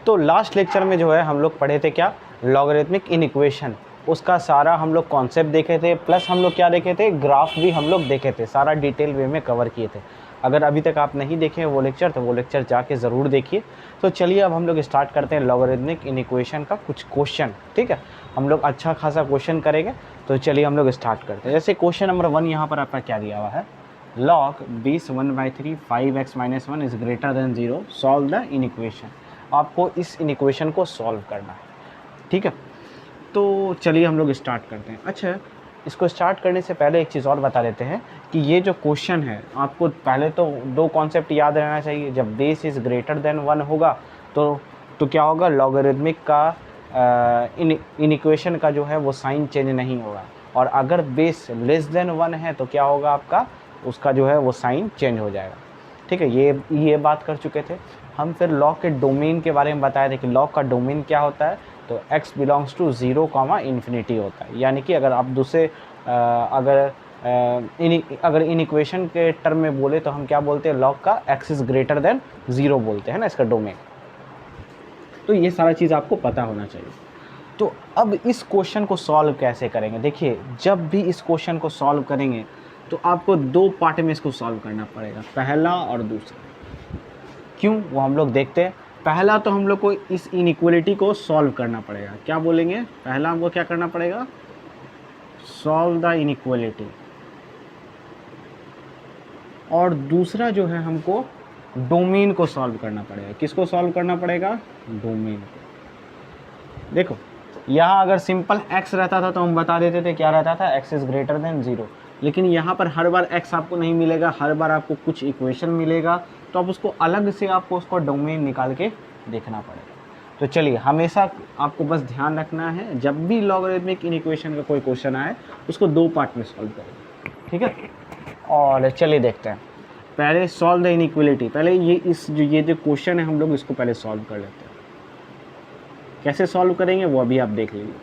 तो last lecture में जो है हम लोग पढ़े थे क्या, लॉगरिथमिक इनइक्वेशन, उसका सारा हम लोग कॉन्सेप्ट देखे थे, प्लस हम लोग क्या देखे थे, ग्राफ भी हम लोग देखे थे, सारा डिटेल वे में कवर किए थे। अगर अभी तक आप नहीं देखे वो लेक्चर तो वो लेक्चर जाके ज़रूर देखिए। तो चलिए अब हम लोग स्टार्ट करते हैं लॉगरिथमिक इनइक्वेशन का कुछ क्वेश्चन। ठीक है, हम लोग अच्छा खासा क्वेश्चन करेंगे। तो चलिए हम लोग स्टार्ट करते हैं। जैसे क्वेश्चन नंबर 1 यहाँ पर आपका क्या दिया हुआ है, log base 1/3 5x - 1 is greater then 0, solve the inequation. आपको इस इनइक्वेशन को सॉल्व करना है। ठीक है, तो चलिए हम लोग स्टार्ट करते हैं। अच्छा, इसको स्टार्ट करने से पहले एक चीज़ और बता देते हैं कि ये जो क्वेश्चन है, आपको पहले तो 2 कॉन्सेप्ट याद रहना चाहिए। जब बेस इज़ ग्रेटर देन 1 होगा तो क्या होगा, लॉगरिथमिक का इनइक्वेशन का जो है वो साइन चेंज नहीं होगा, और अगर बेस लेस देन 1 है तो क्या होगा, आपका उसका जो है वो साइन चेंज हो जाएगा। ठीक है, ये बात कर चुके थे हम। फिर लॉग के डोमेन के बारे में बताए थे कि लॉग का डोमेन क्या होता है, तो x बिलोंग्स टू 0, इन्फिनिटी होता है। यानी कि अगर आप दूसरे अगर इन इक्वेशन के टर्म में बोले तो हम क्या बोलते हैं, लॉग का x इज़ ग्रेटर देन 0 बोलते हैं ना, इसका डोमेन। तो ये सारा चीज़ आपको पता होना चाहिए। तो अब इस क्वेश्चन को सॉल्व कैसे करेंगे, देखिए जब भी इस क्वेश्चन को सॉल्व करेंगे तो आपको 2 पार्ट में इसको सॉल्व करना पड़ेगा, पहला और दूसरा। क्यों, वो हम लोग देखते हैं। पहला तो हम लोग को इस इनइक्वालिटी को सॉल्व करना पड़ेगा। क्या बोलेंगे, पहला हमको क्या करना पड़ेगा, सॉल्व द इनइक्वालिटी। और दूसरा जो है हमको डोमेन को सॉल्व करना पड़ेगा। किसको सॉल्व करना पड़ेगा, डोमेन को। देखो यहाँ अगर सिंपल x रहता था तो हम बता देते थे क्या रहता था, x इज़ ग्रेटर देन 0। लेकिन यहाँ पर हर बार x आपको नहीं मिलेगा, हर बार आपको कुछ इक्वेशन मिलेगा, तो आप उसको अलग से आपको उसका डोमेन निकाल के देखना पड़ेगा। तो चलिए, हमेशा आपको बस ध्यान रखना है, जब भी लॉगरिथमिक इनइक्वेशन का कोई क्वेश्चन आए उसको 2 पार्ट में सॉल्व करेंगे। ठीक है, और चलिए देखते हैं। पहले सॉल्व द इनइक्वालिटी, पहले ये जो क्वेश्चन है हम लोग इसको पहले सॉल्व कर लेते हैं। कैसे सॉल्व करेंगे वो अभी आप देख लीजिए।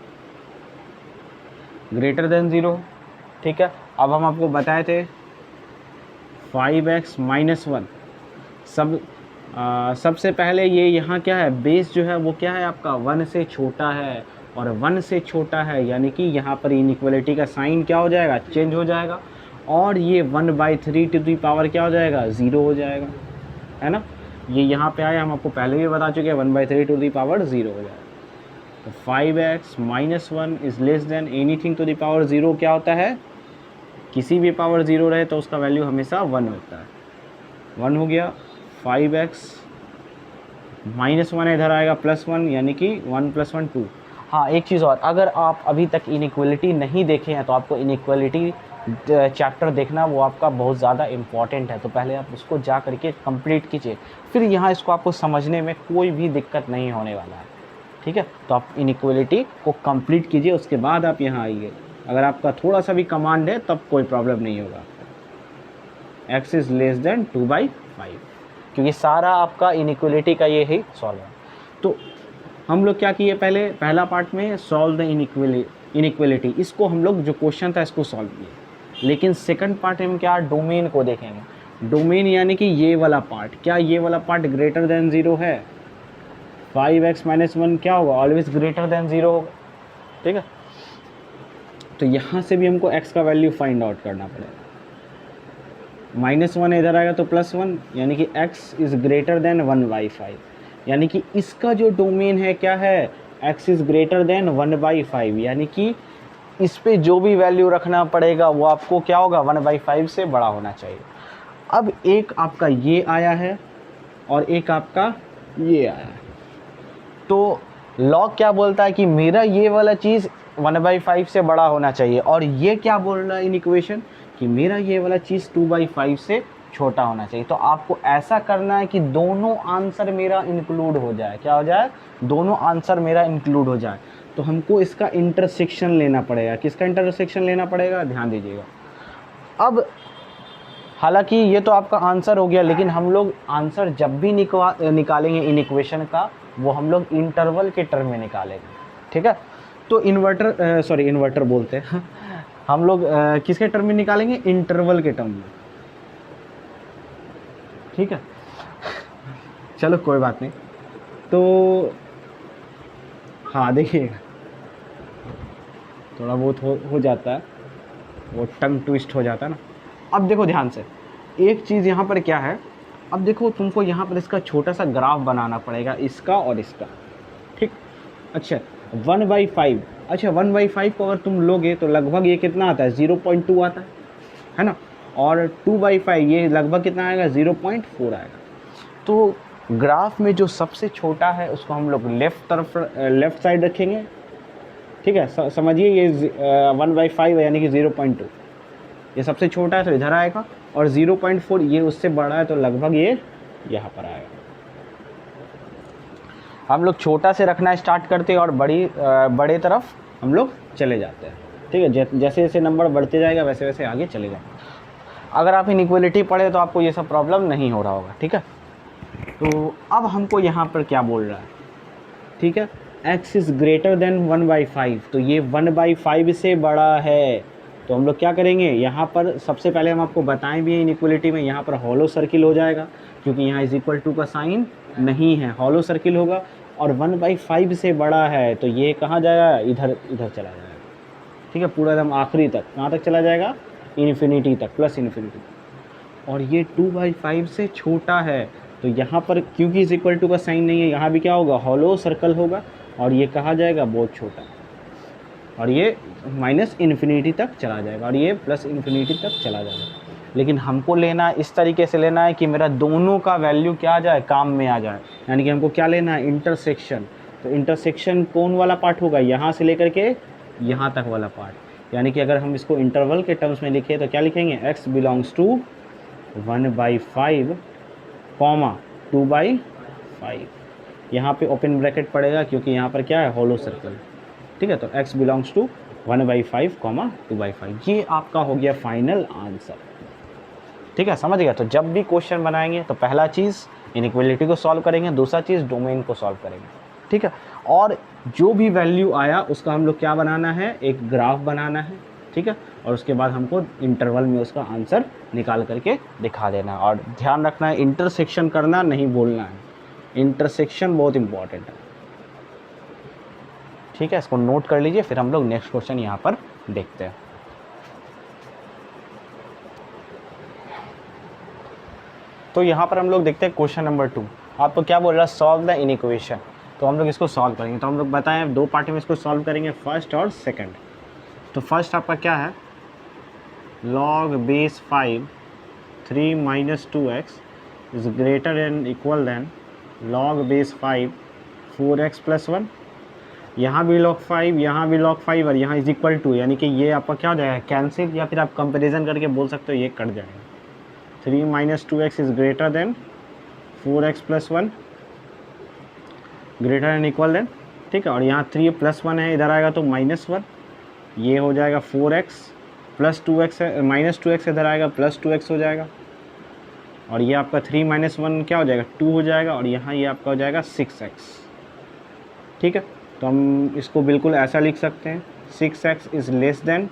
ग्रेटर देन 0, ठीक है। अब हम आपको बताए थे 5x - 1, सबसे पहले ये यहाँ क्या है, बेस जो है वो क्या है आपका 1 से छोटा है, और 1 से छोटा है यानी कि यहाँ पर इनइक्वालिटी का साइन क्या हो जाएगा, चेंज हो जाएगा, और ये 1/3 टू दी पावर क्या हो जाएगा, 0 हो जाएगा, है ना। ये यहाँ पे आया, हम आपको पहले भी बता चुके हैं 1/3 टू दी पावर 0 हो जाएगा। तो 5x - 1 is less than anything to the power 0 क्या होता है, किसी भी पावर 0 रहे तो उसका वैल्यू हमेशा 1 होता है। 1 हो गया। 5x - 1 इधर आएगा +1, यानी कि 1 + 1 2। हाँ, एक चीज़ और, अगर आप अभी तक इनइक्वालिटी नहीं देखे हैं तो आपको इनइक्वालिटी चैप्टर देखना, वो आपका बहुत ज़्यादा इम्पॉर्टेंट है। तो पहले आप उसको जा करके कंप्लीट कीजिए, फिर यहाँ इसको आपको समझने में कोई भी दिक्कत नहीं होने वाला है। ठीक है, तो आप इनइक्वालिटी को कंप्लीट कीजिए, उसके बाद आप यहाँ आइए। अगर आपका थोड़ा सा भी कमांड है तब कोई प्रॉब्लम नहीं होगा। x इज़ लेस देन 2/5, क्योंकि सारा आपका इनइक्वालिटी का ये ही सॉल्व है। तो हम लोग क्या किए, पहला पार्ट में सॉल्व द इनइक्वालिटी, इसको हम लोग जो क्वेश्चन था इसको सॉल्व किए। लेकिन सेकंड पार्ट में क्या, डोमेन को देखेंगे। डोमेन यानी कि ये वाला पार्ट, क्या ये वाला पार्ट ग्रेटर देन 0 है, 5x - 1 क्या होगा, ऑलवेज ग्रेटर देन 0 होगा। ठीक है, तो यहाँ से भी हमको x का वैल्यू फाइंड आउट करना पड़ेगा। -1 इधर आएगा तो +1, यानी कि x इज़ ग्रेटर देन 1/5, यानी कि इसका जो डोमेन है क्या है, x इज़ ग्रेटर देन 1/5, यानी कि इस पे जो भी वैल्यू रखना पड़ेगा वो आपको क्या होगा, 1/5 से बड़ा होना चाहिए। अब एक आपका ये आया है और एक आपका ये आया है, तो लॉग क्या बोलता है कि मेरा ये वाला चीज़ 1/5 से बड़ा होना चाहिए, और ये क्या बोल रहा है इन इक्वेशन कि मेरा ये वाला चीज़ 2/5 से छोटा होना चाहिए। तो आपको ऐसा करना है कि दोनों आंसर मेरा इंक्लूड हो जाए। क्या हो जाए, दोनों आंसर मेरा इंक्लूड हो जाए। तो हमको इसका इंटरसेक्शन लेना पड़ेगा। किसका इंटरसेक्शन लेना पड़ेगा, ध्यान दीजिएगा। अब हालांकि ये तो आपका आंसर हो गया, लेकिन हम लोग आंसर जब भी निकालेंगे इन इक्वेशन का, वो हम लोग इंटरवल के टर्म में निकालेंगे। ठीक है, तो इन्वर्टर बोलते हैं हम लोग किसके टर्म में निकालेंगे, इंटरवल के टर्म में। ठीक है, चलो कोई बात नहीं। तो हाँ देखिए थोड़ा बहुत हो जाता है, वो टंग ट्विस्ट हो जाता है ना। अब देखो ध्यान से, एक चीज़ यहाँ पर क्या है, अब देखो तुमको यहाँ पर इसका छोटा सा ग्राफ बनाना पड़ेगा, इसका और इसका, ठीक। अच्छा 1/5, अच्छा 1/5 को अगर तुम लोगे तो लगभग ये कितना आता है, 0.2 आता है ना। और 2/5 ये लगभग कितना आएगा, 0.4 आएगा। तो ग्राफ में जो सबसे छोटा है उसको हम लोग लेफ़्ट साइड रखेंगे, ठीक है। समझिए ये 1/5 है यानी कि 0.2, ये सबसे छोटा है तो इधर आएगा, और 0.4 ये उससे बड़ा है तो लगभग ये यहाँ पर आएगा। हम लोग छोटा से रखना स्टार्ट करते हैं और बड़े तरफ हम लोग चले जाते हैं, ठीक है। जैसे जैसे नंबर बढ़ते जाएगा वैसे वैसे आगे चले जाएंगे। अगर आप इनइक्वालिटी पढ़े तो आपको ये सब प्रॉब्लम नहीं हो रहा होगा, ठीक है। तो अब हमको यहाँ पर क्या बोल रहा है, ठीक है, x इज़ ग्रेटर देन 1/5, तो ये 1/5 से बड़ा है। तो हम लोग क्या करेंगे, यहाँ पर सबसे पहले हम आपको बताएं भी इनइक्वालिटी में, यहाँ पर हॉलो सर्किल हो जाएगा, क्योंकि यहाँ इज इक्वल टू का साइन नहीं है, हॉलो सर्किल होगा। और 1/5 से बड़ा है तो ये कहाँ जाएगा, इधर चला जाएगा, ठीक है, पूरा एकदम आखिरी तक। कहाँ तक चला जाएगा, इन्फिनिटी तक, प्लस इन्फिनिटी। और ये 2/5 से छोटा है तो यहाँ पर क्योंकि इज इक्वल टू का साइन नहीं है, यहाँ भी क्या होगा, हॉलो सर्कल होगा, और ये कहाँ जाएगा, बहुत छोटा, और ये माइनस इन्फिनिटी तक चला जाएगा, और ये प्लस इन्फिनिटी तक चला जाएगा। लेकिन हमको लेना इस तरीके से लेना है कि मेरा दोनों का वैल्यू क्या आ जाए, काम में आ जाए, यानी कि हमको क्या लेना है, इंटरसेक्शन। तो इंटरसेक्शन कौन वाला पार्ट होगा, यहाँ से लेकर के यहाँ तक वाला पार्ट। यानी कि अगर हम इसको इंटरवल के टर्म्स में लिखें तो क्या लिखेंगे, x बिलोंग्स टू 1/5 कॉमा 2/5। यहाँ पे ओपन ब्रैकेट पड़ेगा क्योंकि यहाँ पर क्या है, हॉलो सर्कल, ठीक है। तो x बिलोंग्स टू 1/5 कॉमा 2/5। ये आपका हो गया फाइनल आंसर, ठीक है, समझ गया। तो जब भी क्वेश्चन बनाएंगे तो पहला चीज़ इनइक्वालिटी को सॉल्व करेंगे, दूसरा चीज़ डोमेन को सॉल्व करेंगे, ठीक है। और जो भी वैल्यू आया उसका हम लोग क्या बनाना है, एक ग्राफ बनाना है, ठीक है। और उसके बाद हमको इंटरवल में उसका आंसर निकाल करके दिखा देना। और ध्यान रखना है, इंटरसेक्शन करना नहीं बोलना है, इंटरसेक्शन बहुत इंपॉर्टेंट है, ठीक है। इसको नोट कर लीजिए, फिर हम लोग नेक्स्ट क्वेश्चन यहाँ पर देखते हैं। तो यहाँ पर हम लोग देखते हैं क्वेश्चन नंबर 2। आपको क्या बोल रहा है, सॉल्व द इनइक्वेशन। तो हम लोग इसको सॉल्व करेंगे। तो हम लोग बताएं 2 पार्ट में इसको सॉल्व करेंगे, फर्स्ट और सेकंड। तो फर्स्ट आपका क्या है, log base 5 3 - 2x is greater than equal than log base 5 4x + 1। यहाँ भी log 5, यहाँ भी log 5 और यहाँ इज इक्वल टू, यानी कि ये आपका क्या हो जाएगा, कैंसिल, या फिर आप कंपेरिजन करके बोल सकते हो ये कट जाएगा। 3 - 2x is greater than 4x + 1, greater than equal than, ठीक है। और यहाँ 3 + 1 है, इधर आएगा तो -1, ये हो जाएगा 4x + 2x है, -2x इधर आएगा +2x हो जाएगा। और ये आपका 3 - 1 क्या हो जाएगा, 2 हो जाएगा। और यहाँ ये आपका हो जाएगा 6x, ठीक है। तो हम इसको बिल्कुल ऐसा लिख सकते हैं, 6x इज़ लेस देन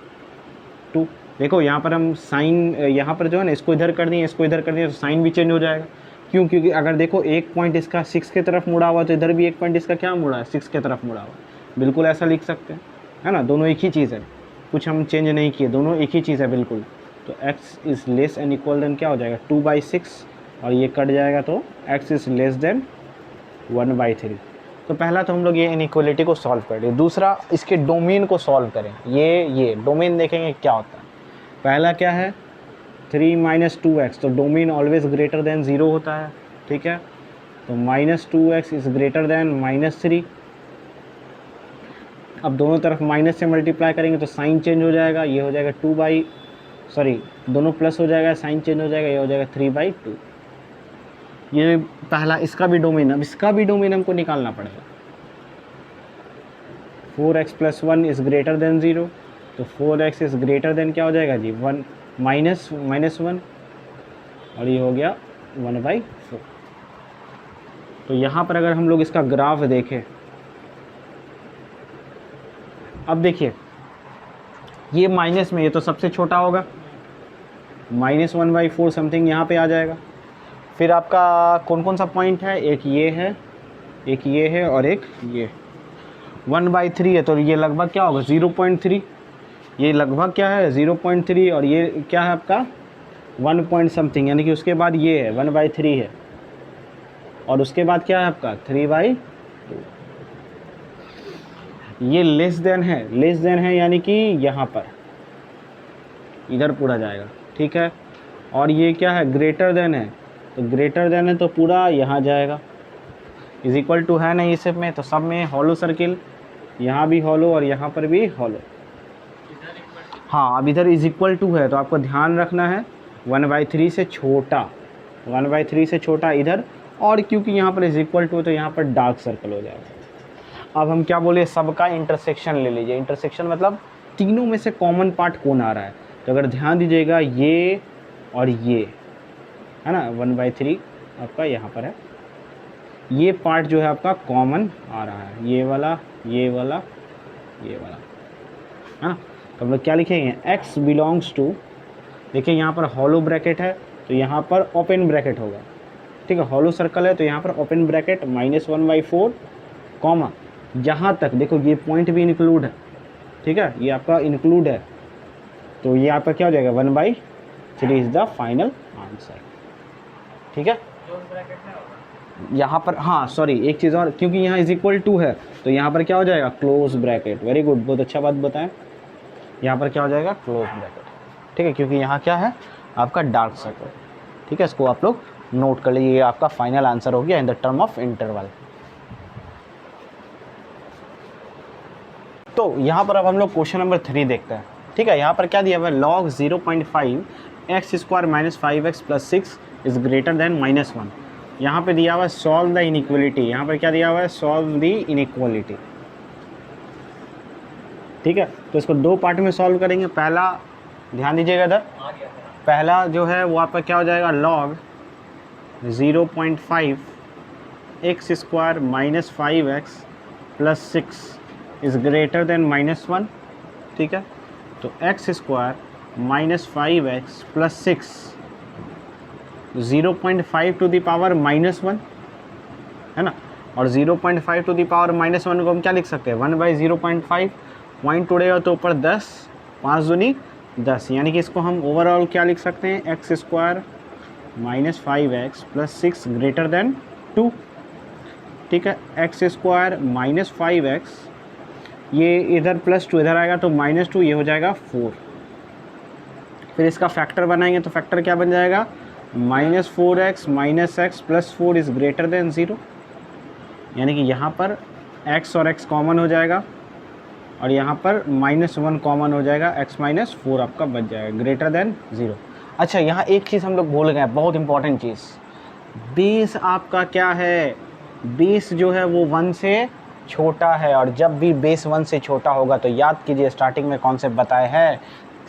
2। देखो यहाँ पर हम साइन, यहाँ पर जो है ना, इसको इधर कर दिए, इसको इधर कर दिए, तो साइन भी चेंज हो जाएगा। क्यों, क्योंकि अगर देखो एक पॉइंट इसका 6 की तरफ मुड़ा हुआ तो इधर भी एक पॉइंट इसका क्या मुड़ा है, 6 की तरफ मुड़ा हुआ। बिल्कुल ऐसा लिख सकते हैं, है ना, दोनों एक ही चीज़ है, कुछ हम चेंज नहीं किए, दोनों एक ही चीज़ है बिल्कुल। तो x is less and equal than क्या हो जाएगा, 2/6, और ये कट जाएगा तो x इज़ लेस देन 1/3। तो पहला तो हम लोग ये इनइक्वालिटी को सॉल्व कर लिए। दूसरा इसके डोमेन को सॉल्व करें। ये डोमेन देखेंगे क्या होता है। पहला क्या है, 3 - 2x, तो डोमेन ऑलवेज ग्रेटर देन 0 होता है, ठीक है। तो -2x इज़ ग्रेटर देन -3। अब दोनों तरफ माइनस से मल्टीप्लाई करेंगे तो साइन चेंज हो जाएगा, ये हो जाएगा दोनों प्लस हो जाएगा, साइन चेंज हो जाएगा, ये हो जाएगा 3/2। ये पहला, इसका भी डोमेन, अब इसका भी डोमेन हमको निकालना पड़ेगा। 4x + 1 इज़ ग्रेटर देन 0, तो 4x इज़ ग्रेटर देन क्या हो जाएगा जी, 1 -1, और ये हो गया 1/4। तो यहाँ पर अगर हम लोग इसका ग्राफ देखें, अब देखिए ये माइनस में, ये तो सबसे छोटा होगा, -1/4 समथिंग यहाँ पे आ जाएगा। फिर आपका कौन कौन सा पॉइंट है, एक ये है, एक ये है और एक ये 1/3 है, तो ये लगभग क्या होगा 0.3, ये लगभग क्या है 0.3 और ये क्या है आपका 1 पॉइंट समथिंग, यानी कि उसके बाद ये है 1/3 है और उसके बाद क्या है आपका 3/2। ये लेस देन है यानी कि यहाँ पर इधर पूरा जाएगा, ठीक है। और ये क्या है ग्रेटर देन है, तो ग्रेटर देन है तो पूरा यहाँ जाएगा। इज इक्वल टू है नहीं इस में, तो सब में हॉलो सर्किल, यहाँ भी हॉलो और यहाँ पर भी हॉलो। हाँ अब इधर इज इक्वल टू है तो आपको ध्यान रखना है 1/3 से छोटा, 1/3 से छोटा इधर, और क्योंकि यहाँ पर इज इक्वल टू है तो यहाँ पर डार्क सर्कल हो जाएगा। अब हम क्या बोले, सबका इंटरसेक्शन ले लीजिए। इंटरसेक्शन मतलब तीनों में से कॉमन पार्ट कौन आ रहा है, तो अगर ध्यान दीजिएगा ये और ये है ना 1/3 आपका यहाँ पर है, ये पार्ट जो है आपका कॉमन आ रहा है, ये वाला ये वाला ये वाला है ना। तो हम लोग क्या लिखेंगे x बिलोंग्स टू, देखिए यहाँ पर हॉलो ब्रैकेट है तो यहाँ पर ओपन ब्रैकेट होगा, ठीक है। हॉलो सर्कल है तो यहाँ पर ओपन ब्रैकेट -1/4 कॉमा, जहाँ तक देखो ये पॉइंट भी इंक्लूड है, ठीक है, ये आपका इंक्लूड है, तो ये आपका क्या हो जाएगा 1/3 इज़ द फाइनल आंसर, ठीक है। यहाँ पर हाँ सॉरी एक चीज़ और, क्योंकि यहाँ इज इक्वल टू है तो यहाँ पर क्या हो जाएगा क्लोज ब्रैकेट। वेरी गुड, बहुत अच्छा बात बताएं। यहाँ पर क्या हो जाएगा क्लोज ब्रैकेट, ठीक है, क्योंकि यहाँ क्या है आपका डार्क सर्कल, ठीक है। इसको आप लोग नोट कर लीजिए, ये आपका फाइनल आंसर हो गया in the term of interval. तो यहाँ पर अब हम लोग क्वेश्चन नंबर 3 देखते हैं, ठीक है। यहाँ पर क्या दिया हुआ है log 0.5 x² - 5x + 6 is greater then -1। यहाँ पे दिया हुआ है सॉल्व द इनइक्वलिटी, यहाँ पर क्या दिया हुआ है सॉल्व द इनइक्वलिटी, ठीक है। तो इसको दो पार्ट में सॉल्व करेंगे। पहला ध्यान दीजिएगा इधर, पहला जो है वो आपका क्या हो जाएगा log 0.5 x² - 5x + 6 is greater then -1, ठीक है। तो x² - 5x + 6 0.5 to the power -1 है ना, और 0.5 टू द पावर -1 को हम क्या लिख सकते हैं 1/0.5, पॉइंट उड़ेगा तो ऊपर 10, 5 दूनी 10, यानी कि इसको हम ओवरऑल क्या लिख सकते हैं x² - 5x + 6 ग्रेटर देन 2, ठीक है। x² - 5x, ये इधर +2 इधर आएगा तो -2, ये हो जाएगा 4। फिर इसका फैक्टर बनाएंगे तो फैक्टर क्या बन जाएगा -4x - x + 4 is greater then 0, यानी कि यहाँ पर x और x कॉमन हो जाएगा और यहाँ पर -1 कॉमन हो जाएगा, x - 4 आपका बच जाएगा ग्रेटर देन 0। अच्छा यहाँ एक चीज़ हम लोग भूल गए, बहुत इंपॉर्टेंट चीज़, बेस आपका क्या है, बेस जो है वो 1 से छोटा है, और जब भी बेस 1 से छोटा होगा तो याद कीजिए स्टार्टिंग में कॉन्सेप्ट बताया है,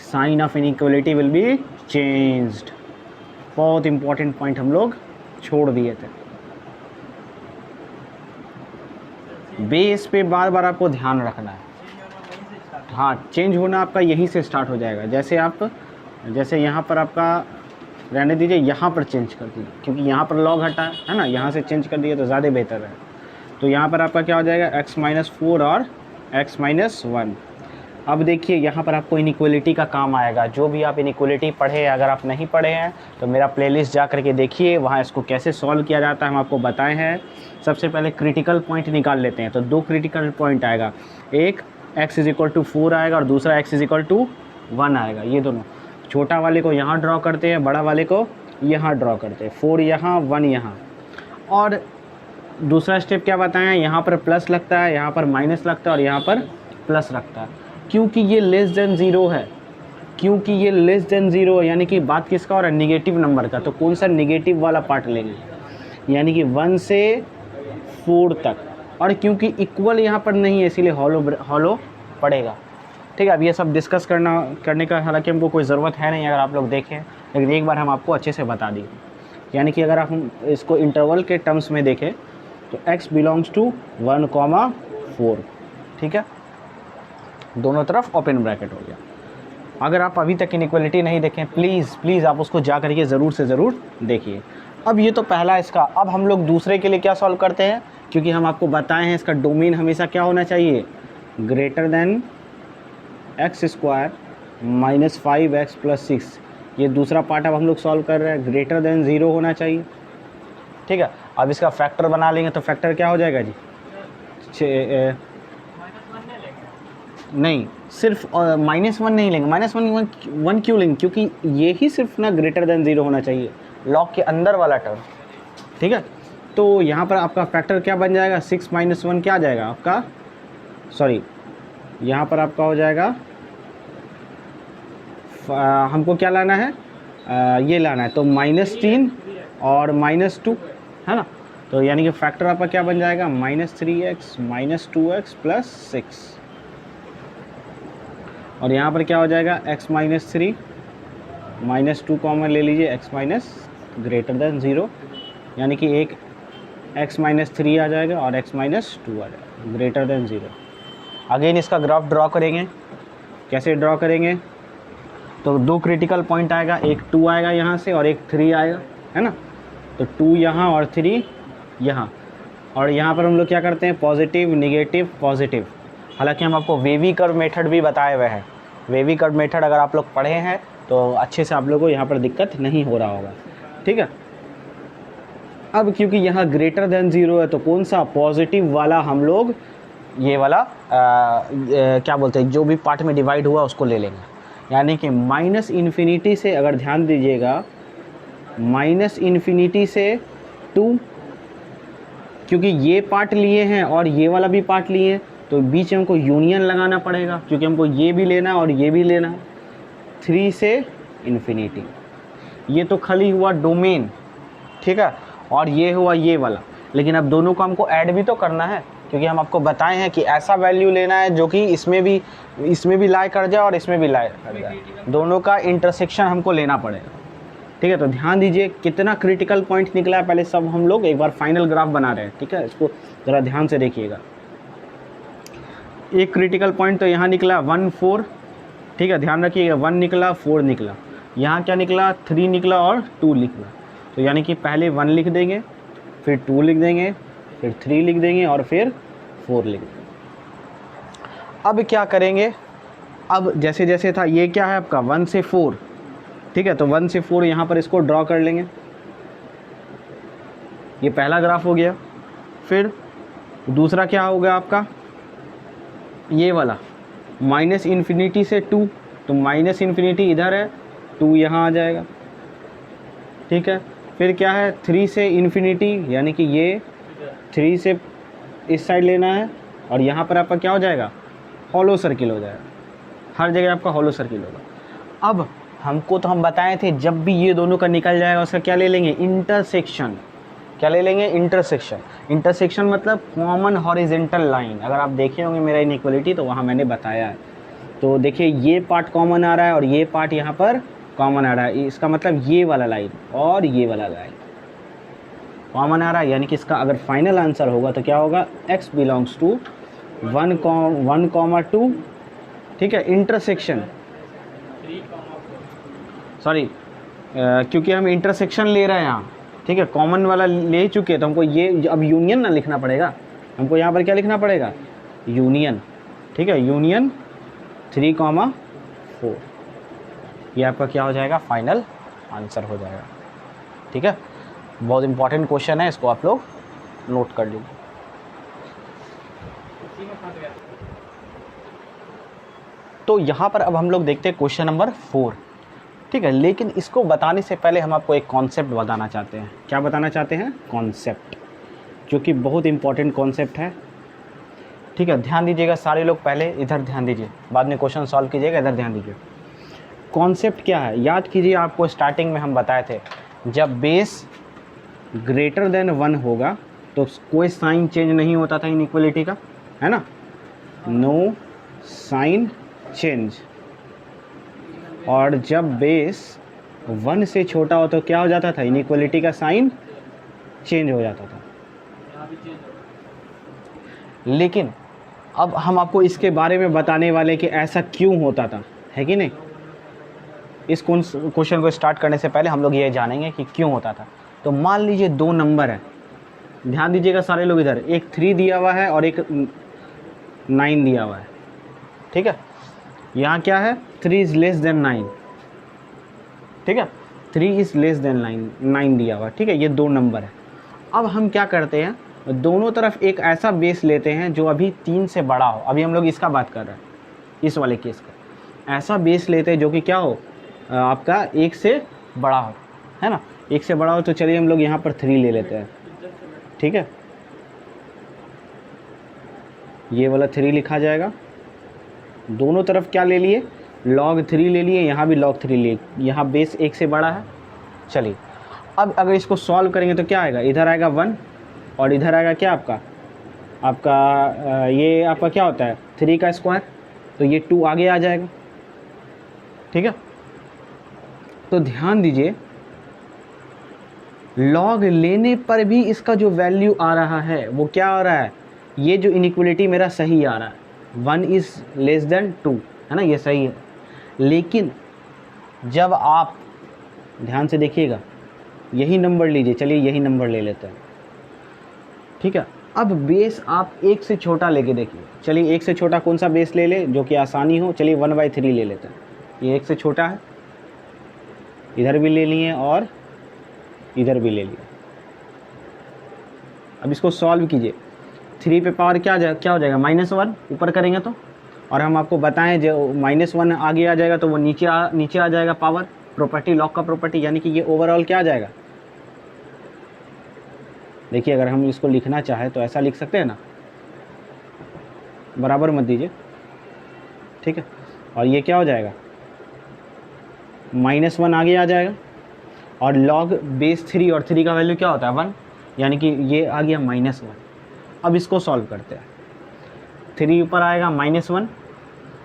sign of inequality will be changed. बहुत इंपॉर्टेंट पॉइंट हम लोग छोड़ दिए थे, बेस पे बार बार आपको ध्यान रखना है। हाँ चेंज होना आपका यहीं से स्टार्ट हो जाएगा, जैसे यहाँ पर आपका रहने दीजिए, यहाँ पर चेंज कर दीजिए, क्योंकि यहाँ पर लॉग हटा है ना, यहाँ से चेंज कर दिए तो ज़्यादा बेहतर है। तो यहाँ पर आपका क्या हो जाएगा x - 4 और x - 1। अब देखिए यहाँ पर आपको इनइक्वलिटी का काम आएगा, जो भी आप इनइक्वलिटी पढ़े, अगर आप नहीं पढ़े हैं तो मेरा प्लेलिस्ट जा करके देखिए, वहाँ इसको कैसे सॉल्व किया जाता है हम आपको बताए हैं। सबसे पहले क्रिटिकल पॉइंट निकाल लेते हैं, तो दो क्रिटिकल पॉइंट आएगा, एक x = 4 आएगा और दूसरा x = 1 आएगा। ये दोनों छोटा वाले को यहाँ ड्रॉ करते हैं, बड़ा वाले को यहाँ ड्रॉ करते हैं, 4 यहाँ 1 यहाँ। और दूसरा स्टेप क्या बताएं, यहाँ पर प्लस लगता है, यहाँ पर माइनस लगता है और यहाँ पर प्लस लगता है, क्योंकि ये लेस देन 0 है, क्योंकि ये लेस देन 0 है, यानी कि बात किसका हो रहा है निगेटिव नंबर का। तो कौन सा निगेटिव वाला पार्ट लेंगे, यानी कि 1 से 4 तक, और क्योंकि इक्वल यहाँ पर नहीं है इसीलिए हॉलो पड़ेगा, ठीक है। अब ये सब डिस्कस करने का हालांकि हमको कोई ज़रूरत है नहीं, अगर आप लोग देखें, लेकिन एक बार हम आपको अच्छे से बता दिए। यानी कि अगर आप हम इसको इंटरवल के टर्म्स में देखें तो x बिलोंग्स टू 1, 4, ठीक है, दोनों तरफ ओपन ब्रैकेट हो गया। अगर आप अभी तक इनइक्वलिटी नहीं देखें, प्लीज़ आप उसको जा करके ज़रूर से ज़रूर देखिए। अब ये तो पहला इसका, अब हम लोग दूसरे के लिए क्या सॉल्व करते हैं, क्योंकि हम आपको बताए हैं इसका डोमेन हमेशा क्या होना चाहिए, greater than x square minus 5x plus 6। ये दूसरा पार्ट अब हम लोग सॉल्व कर रहे हैं, ग्रेटर देन 0 होना चाहिए। ठीक है, अब इसका फैक्टर बना लेंगे तो फैक्टर क्या हो जाएगा जी, नहीं सिर्फ -1 नहीं लेंगे, -1 क्यों लेंगे, क्योंकि ये ही सिर्फ ना ग्रेटर देन 0 होना चाहिए, लॉग के अंदर वाला टर्म। ठीक है, तो यहाँ पर आपका फैक्टर क्या बन जाएगा, 6 - 1 क्या आ जाएगा आपका, सॉरी यहाँ पर आपका हो जाएगा, हमको क्या लाना है, ये लाना है, तो -3 और -2 है ना। तो यानी कि फैक्टर आपका क्या बन जाएगा, -3x -2x प्लस 6, और यहाँ पर क्या हो जाएगा x -3 -2 कॉमन ले लीजिए, x माइनस ग्रेटर देन 0, यानी कि एक x -3 आ जाएगा और x -2 आ जाएगा ग्रेटर देन 0। अगेन इसका ग्राफ ड्रॉ करेंगे, कैसे ड्रॉ करेंगे, तो दो क्रिटिकल पॉइंट आएगा, एक 2 आएगा यहाँ से और एक 3 आएगा, है ना। तो 2 यहाँ और 3 यहाँ, और यहाँ पर हम लोग क्या करते हैं, पॉजिटिव निगेटिव पॉजिटिव। हालांकि हम आपको वेवी कर्व मेथड भी बताए हुए हैं, वेवी कर्व मेथड अगर आप लोग पढ़े हैं तो अच्छे से आप लोगों को यहाँ पर दिक्कत नहीं हो रहा होगा। ठीक है, अब क्योंकि यहाँ ग्रेटर देन 0 है तो कौन सा पॉजिटिव वाला हम लोग ये वाला क्या बोलते हैं, जो भी पार्ट में डिवाइड हुआ उसको ले लेंगे, यानी कि -∞ से, अगर ध्यान दीजिएगा, -∞ से 2, क्योंकि ये पार्ट लिए हैं और ये वाला भी पार्ट लिए हैं, तो बीच में हमको यूनियन लगाना पड़ेगा, क्योंकि हमको ये भी लेना है और ये भी लेना है। 3 से ∞, ये तो खाली हुआ डोमेन, ठीक है, और ये हुआ ये वाला, लेकिन अब दोनों को हमको ऐड भी तो करना है, क्योंकि हम आपको बताए हैं कि ऐसा वैल्यू लेना है जो कि इसमें भी लाई कर जाए और इसमें भी लाई कर जाए, दोनों का इंटरसेक्शन हमको लेना पड़ेगा। ठीक है, तो ध्यान दीजिए कितना क्रिटिकल पॉइंट निकला है, पहले सब हम लोग एक बार फाइनल ग्राफ बना रहे हैं। ठीक है, इसको ज़रा ध्यान से देखिएगा। एक क्रिटिकल पॉइंट तो यहाँ निकला 1 4, ठीक है, ध्यान रखिएगा, 1 निकला 4 निकला, यहाँ क्या निकला 3 निकला और 2 निकला। तो यानी कि पहले 1 लिख देंगे, फिर 2 लिख देंगे, फिर 3 लिख देंगे और फिर 4 लिख देंगे। अब क्या करेंगे, अब जैसे जैसे था, ये क्या है आपका 1 से 4, ठीक है, तो 1 से 4 यहाँ पर इसको ड्रॉ कर लेंगे, ये पहला ग्राफ हो गया। फिर दूसरा क्या होगा आपका, ये वाला -∞ से 2, तो -∞ इधर है, 2 यहाँ आ जाएगा। ठीक है, फिर क्या है 3 से ∞, यानी कि ये 3 से इस साइड लेना है, और यहाँ पर आपका क्या हो जाएगा, हॉलो सर्किल हो जाएगा, हर जगह आपका हॉलो सर्किल होगा। अब हमको तो हम बताए थे जब भी ये दोनों का निकल जाएगा उसका क्या ले लेंगे, इंटरसेक्शन। क्या ले लेंगे, इंटरसेक्शन। इंटरसेक्शन मतलब कॉमन हॉरिजेंटल लाइन। अगर आप देखे होंगे मेरा इनइक्वालिटी तो वहाँ मैंने बताया है। तो देखिए ये पार्ट कॉमन आ रहा है और ये पार्ट यहाँ पर कॉमन आ रहा है, इसका मतलब ये वाला लाइन और ये वाला लाइन कॉमन आ रहा है, यानी कि इसका अगर फाइनल आंसर होगा तो क्या होगा, x बिलोंग्स टू 1,2, ठीक है, इंटरसेक्शन, सॉरी क्योंकि हम इंटरसेक्शन ले रहे हैं यहाँ, ठीक है, कॉमन वाला ले चुके हैं, तो हमको ये अब यूनियन ना लिखना पड़ेगा, हमको यहाँ पर क्या लिखना पड़ेगा, यूनियन। ठीक है, यूनियन 3,4, ये आपका क्या हो जाएगा, फाइनल आंसर हो जाएगा। ठीक है, बहुत इंपॉर्टेंट क्वेश्चन है, इसको आप लोग नोट कर लीजिए। तो यहाँ पर अब हम लोग देखते हैं क्वेश्चन नंबर 4। ठीक है, लेकिन इसको बताने से पहले हम आपको एक कॉन्सेप्ट बताना चाहते हैं। क्या बताना चाहते हैं, कॉन्सेप्ट, जो कि बहुत इंपॉर्टेंट कॉन्सेप्ट है। ठीक है, ध्यान दीजिएगा सारे लोग, पहले इधर ध्यान दीजिए, बाद में क्वेश्चन सॉल्व कीजिएगा, इधर ध्यान दीजिए। कॉन्सेप्ट क्या है, याद कीजिए, आपको स्टार्टिंग में हम बताए थे जब बेस ग्रेटर देन 1 होगा तो कोई साइन चेंज नहीं होता था इनइक्वालिटी का, है ना, नो साइन चेंज। और जब बेस 1 से छोटा हो तो क्या हो जाता था, इनइक्वालिटी का साइन चेंज हो जाता था। लेकिन अब हम आपको इसके बारे में बताने वाले कि ऐसा क्यों होता था, है कि नहीं। इस क्वेश्चन को स्टार्ट करने से पहले हम लोग ये जानेंगे कि क्यों होता था। तो मान लीजिए 2 नंबर है, ध्यान दीजिएगा सारे लोग इधर, एक 3 दिया हुआ है और एक 9 दिया हुआ है, ठीक है। यहाँ क्या है, 3 इज़ लेस देन 9, ठीक है, 3 इज़ लेस देन 9 दिया हुआ है, ठीक है। ये 2 नंबर है। अब हम क्या करते हैं, दोनों तरफ एक ऐसा बेस लेते हैं जो अभी 3 से बड़ा हो। अभी हम लोग इसका बात कर रहे हैं, इस वाले केस का। ऐसा बेस लेते हैं जो कि क्या हो, आपका 1 से बड़ा हो, है ना। 1 से बड़ा हो तो चलिए हम लोग यहाँ पर 3 ले लेते हैं, ठीक है। ये वाला 3 लिखा जाएगा। दोनों तरफ क्या ले लिए, log 3 ले लिए, यहाँ भी log 3 लिए। यहाँ बेस 1 से बड़ा है। चलिए अब अगर इसको सॉल्व करेंगे तो क्या आएगा, इधर आएगा 1 और इधर आएगा क्या आपका ये आपका क्या होता है 3 का स्क्वायर, तो ये 2 आगे आ जाएगा, ठीक है। तो ध्यान दीजिए, log लेने पर भी इसका जो वैल्यू आ रहा है वो क्या आ रहा है, ये जो इनइक्वलिटी मेरा सही आ रहा है, 1 इज़ लेस देन 2, है ना, ये सही है। लेकिन जब आप ध्यान से देखिएगा, यही नंबर लीजिए, चलिए यही नंबर ले लेते हैं, ठीक है। अब बेस आप 1 से छोटा लेके देखिए। चलिए 1 से छोटा कौन सा बेस ले ले जो कि आसानी हो, चलिए 1/3 ले लेते हैं। ये 1 से छोटा है, इधर भी ले लिए और इधर भी ले लिया। अब इसको सॉल्व कीजिए, 3 पे पावर क्या हो जाएगा, -1 ऊपर करेंगे तो, और हम आपको बताएं जो -1 आगे आ जाएगा तो वो नीचे आ जाएगा पावर, प्रॉपर्टी, लॉग का प्रॉपर्टी, यानी कि ये ओवरऑल क्या आ जाएगा। देखिए अगर हम इसको लिखना चाहें तो ऐसा लिख सकते हैं ना, बराबर मत दीजिए, ठीक है। और ये क्या हो जाएगा, -1 आगे आ जाएगा और log बेस 3 और 3 का वैल्यू क्या होता है 1, यानी कि ये आ गया -1। अब इसको सॉल्व करते हैं, 3 ऊपर आएगा -1,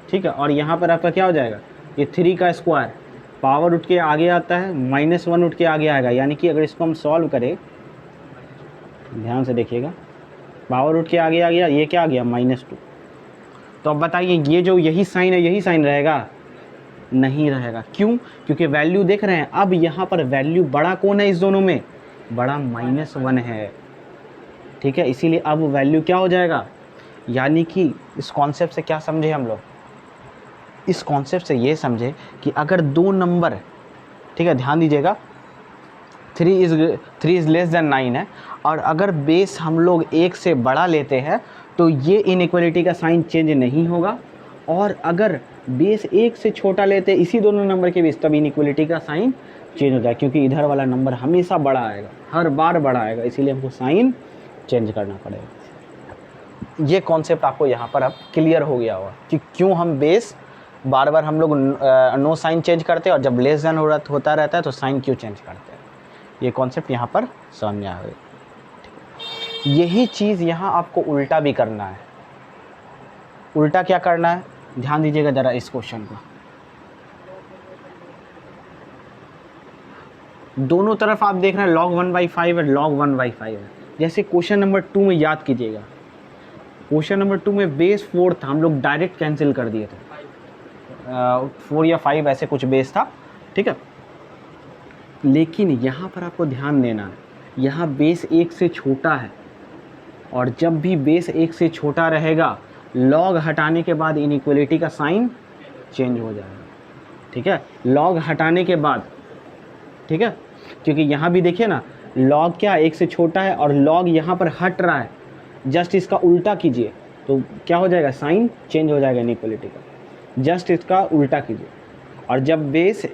ठीक है। और यहाँ पर आपका क्या हो जाएगा, ये 3 का स्क्वायर, पावर उठ के आगे आता है, -1 उठ के आगे आएगा, यानी कि अगर इसको हम सॉल्व करें, ध्यान से देखिएगा, पावर उठ के आगे आ गया, ये क्या आ गया -2। तो अब बताइए ये जो यही साइन है यही साइन रहेगा, नहीं रहेगा। क्यों, क्योंकि वैल्यू देख रहे हैं, अब यहाँ पर वैल्यू बड़ा कौन है, इस दोनों में बड़ा -1 है, ठीक है। इसीलिए अब वैल्यू क्या हो जाएगा, यानी कि इस कॉन्सेप्ट से क्या समझे हम लोग, इस कॉन्सेप्ट से ये समझे कि अगर 2 नंबर, ठीक है, ध्यान दीजिएगा, 3 इज़ लेस देन 9 है, और अगर बेस हम लोग 1 से बड़ा लेते हैं तो ये इनइक्वलिटी का साइन चेंज नहीं होगा, और अगर बेस 1 से छोटा लेते हैं इसी दोनों नंबर के बीच, तब इनइक्वलिटी का साइन चेंज हो जाए, क्योंकि इधर वाला नंबर हमेशा बड़ा आएगा, हर बार बड़ा आएगा, इसीलिए हमको साइन चेंज करना पड़ेगा। ये कॉन्सेप्ट आपको यहाँ पर अब क्लियर हो गया होगा कि क्यों हम बेस बार बार हम लोग नो साइन चेंज करते हैं, और जब लेस देन होता रहता है तो साइन क्यों चेंज करते हैं। ये कॉन्सेप्ट यहाँ पर समझ में आ गया। यही चीज़ यहाँ आपको उल्टा भी करना है। उल्टा क्या करना है, ध्यान दीजिएगा ज़रा इस क्वेश्चन को। दोनों तरफ आप देख रहे हैं log 1/5 है, log 1/5 है। जैसे क्वेश्चन नंबर 2 में याद कीजिएगा, क्वेश्चन नंबर 2 में बेस 4 था, हम लोग डायरेक्ट कैंसिल कर दिए थे, 4 या 5 ऐसे कुछ बेस था, ठीक है। लेकिन यहाँ पर आपको ध्यान देना है, यहाँ बेस 1 से छोटा है, और जब भी बेस 1 से छोटा रहेगा, लॉग हटाने के बाद इनइक्वलिटी का साइन चेंज हो जाएगा, ठीक है, लॉग हटाने के बाद, ठीक है। क्योंकि यहाँ भी देखिए ना, लॉग क्या 1 से छोटा है और लॉग यहाँ पर हट रहा है, जस्ट इसका उल्टा कीजिए तो क्या हो जाएगा, साइन चेंज हो जाएगा इनइक्वलिटी का, जस्ट इसका उल्टा कीजिए। और जब बेस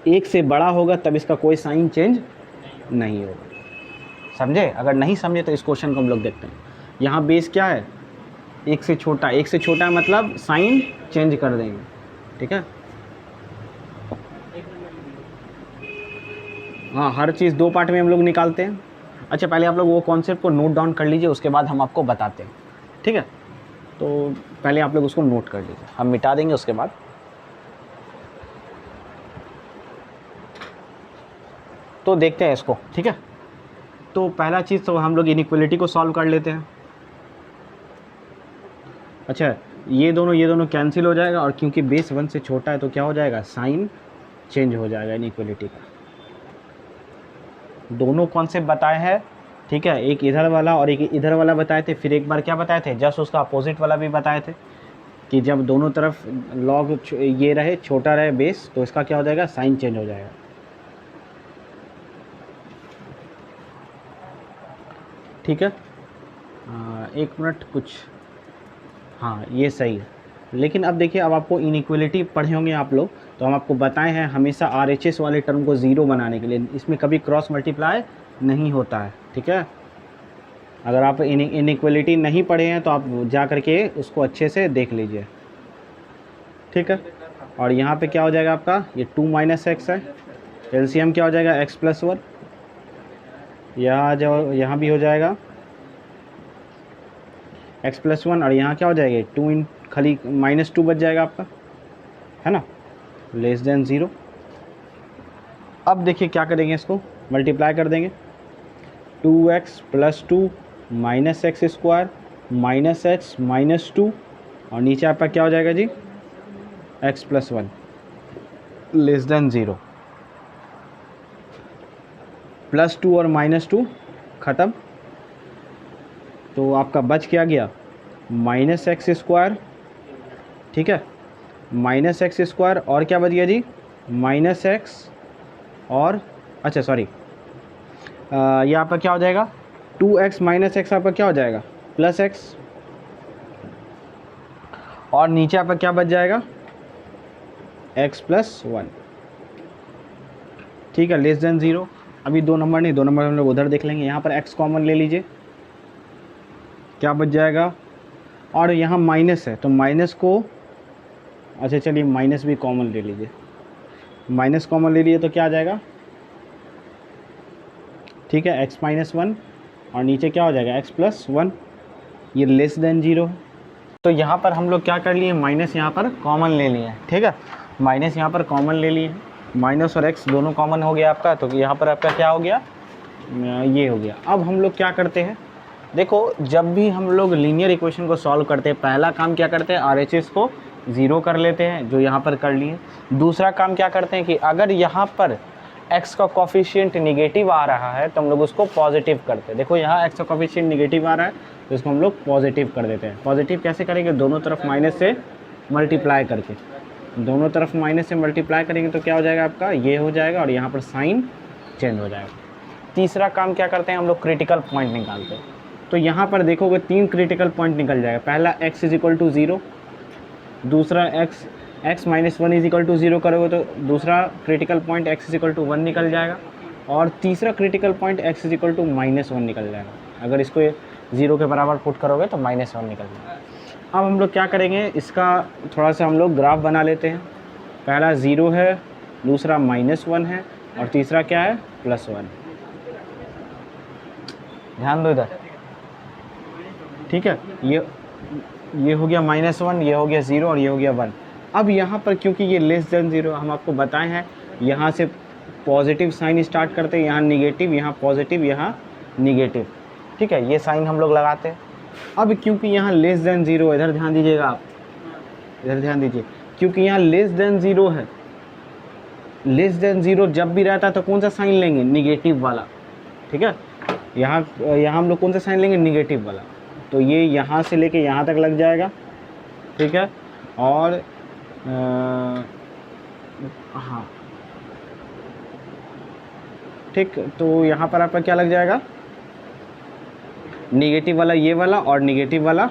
1 से बड़ा होगा तब इसका कोई साइन चेंज नहीं होगा, समझे। अगर नहीं समझे तो इस क्वेश्चन को हम लोग देखते हैं। यहाँ बेस क्या है, 1 से छोटा, 1 से छोटा मतलब साइन चेंज कर देंगे, ठीक है। हाँ, हर चीज़ 2 पार्ट में हम लोग निकालते हैं। अच्छा, पहले आप लोग वो कॉन्सेप्ट को नोट डाउन कर लीजिए, उसके बाद हम आपको बताते हैं, ठीक है। तो पहले आप लोग उसको नोट कर लीजिए, हम मिटा देंगे उसके बाद। तो देखते हैं इसको, ठीक है। तो पहला चीज़ तो हम लोग इनइक्वलिटी को सॉल्व कर लेते हैं। अच्छा, ये दोनों कैंसिल हो जाएगा, और क्योंकि बेस 1 से छोटा है तो क्या हो जाएगा, साइन चेंज हो जाएगा इनइक्वलिटी का। दोनों कॉन्सेप्ट बताए हैं, ठीक है, एक इधर वाला और एक इधर वाला बताए थे, फिर एक बार क्या बताए थे, जस्ट उसका अपोजिट वाला भी बताए थे कि जब दोनों तरफ लॉग ये रहे, छोटा रहे बेस, तो इसका क्या हो जाएगा, साइन चेंज हो जाएगा। ठीक है, एक मिनट कुछ, हाँ ये सही है। लेकिन अब देखिए, अब आपको इनइक्वलिटी पढ़े होंगे आप लोग, तो हम आपको बताए हैं हमेशा RHS वाले टर्म को ज़ीरो बनाने के लिए इसमें कभी क्रॉस मल्टीप्लाई नहीं होता है। ठीक है, अगर आप इनइक्वलिटी नहीं पढ़े हैं तो आप जा करके उसको अच्छे से देख लीजिए। ठीक है, और यहाँ पे क्या हो जाएगा आपका, ये 2 - x है, LCM क्या हो जाएगा, x + 1, यहाँ भी हो जाएगा x + 1, और यहाँ क्या हो जाएगा 2 इन खाली -2 बच जाएगा आपका, है ना, <0। अब देखिए क्या करेंगे, इसको मल्टीप्लाई कर देंगे, 2x + 2 - x² -x - 2, और नीचे आपका क्या हो जाएगा जी, x + 1 <0। +2 और -2 ख़त्म, तो आपका बच क्या गया, -x²। ठीक है, -x² और क्या बच गया जी, -x और, अच्छा सॉरी, ये आपका क्या हो जाएगा, 2x - x आपका क्या हो जाएगा, +x, और नीचे आपका क्या बच जाएगा, x + 1। ठीक है, <0। अभी 2 नंबर नहीं, 2 नंबर हम लोग उधर देख लेंगे। यहाँ पर x कॉमन ले लीजिए, क्या बच जाएगा, और यहाँ माइनस है तो माइनस को, अच्छा चलिए माइनस भी कॉमन ले लीजिए, माइनस कॉमन ले लिए तो क्या आ जाएगा, ठीक है, x - 1, और नीचे क्या हो जाएगा, x + 1, ये <0 है। तो यहाँ पर हम लोग क्या कर लिए, माइनस यहाँ पर कॉमन ले लिए। ठीक है, माइनस यहाँ पर कॉमन ले लिए, माइनस और x दोनों कॉमन हो गया आपका, तो यहाँ पर आपका क्या हो गया, ये हो गया। अब हम लोग क्या करते हैं, देखो जब भी हम लोग लीनियर इक्वेशन को सॉल्व करते हैं, पहला काम क्या करते हैं, RHS को 0 कर लेते हैं, जो यहाँ पर कर लिए। दूसरा काम क्या करते हैं कि अगर यहाँ पर x का कोफिशिएंट निगेटिव आ रहा है तो हम लोग उसको पॉजिटिव करते हैं। देखो यहाँ x का कोफिशिएंट निगेटिव आ रहा है तो इसको हम लोग पॉजिटिव कर देते हैं। पॉजिटिव कैसे करेंगे, दोनों तरफ माइनस से मल्टीप्लाई करके, दोनों तरफ माइनस से मल्टीप्लाई करेंगे तो क्या हो जाएगा आपका, ये हो जाएगा, और यहाँ पर साइन चेंज हो जाएगा। तीसरा काम क्या करते हैं, हम लोग क्रिटिकल पॉइंट निकालते हैं। तो यहाँ पर देखोगे 3 क्रिटिकल पॉइंट निकल जाएगा। पहला x = 0, दूसरा x - 1 = 0 करोगे तो दूसरा क्रिटिकल पॉइंट x = 1 निकल जाएगा, और तीसरा क्रिटिकल पॉइंट x = -1 निकल जाएगा। अगर इसको 0 के बराबर पुट करोगे तो -1 निकल जाएगा। अब हम लोग क्या करेंगे, इसका थोड़ा सा हम लोग ग्राफ बना लेते हैं। पहला 0 है, दूसरा -1 है, और तीसरा क्या है, +1। ध्यान दो इधर, ठीक है, ये हो गया -1, ये हो गया 0, और ये हो गया 1। अब यहाँ पर क्योंकि ये <0 हम आपको बताए हैं, यहाँ से पॉजिटिव साइन स्टार्ट करते हैं, यहाँ निगेटिव, यहाँ पॉजिटिव, यहाँ निगेटिव। ठीक है, ये साइन हम लोग लगाते हैं। अब क्योंकि यहाँ <0, इधर ध्यान दीजिएगा आप, इधर ध्यान दीजिए, क्योंकि यहाँ <0 है, <0 जब भी रहता है तो कौन सा साइन लेंगे, निगेटिव वाला। ठीक है, यहाँ हम लोग कौन सा साइन लेंगे, निगेटिव वाला। तो ये यहाँ से लेके यहाँ तक लग जाएगा। ठीक है, और हाँ ठीक, तो यहाँ पर आपका क्या लग जाएगा, निगेटिव वाला ये वाला, और निगेटिव वाला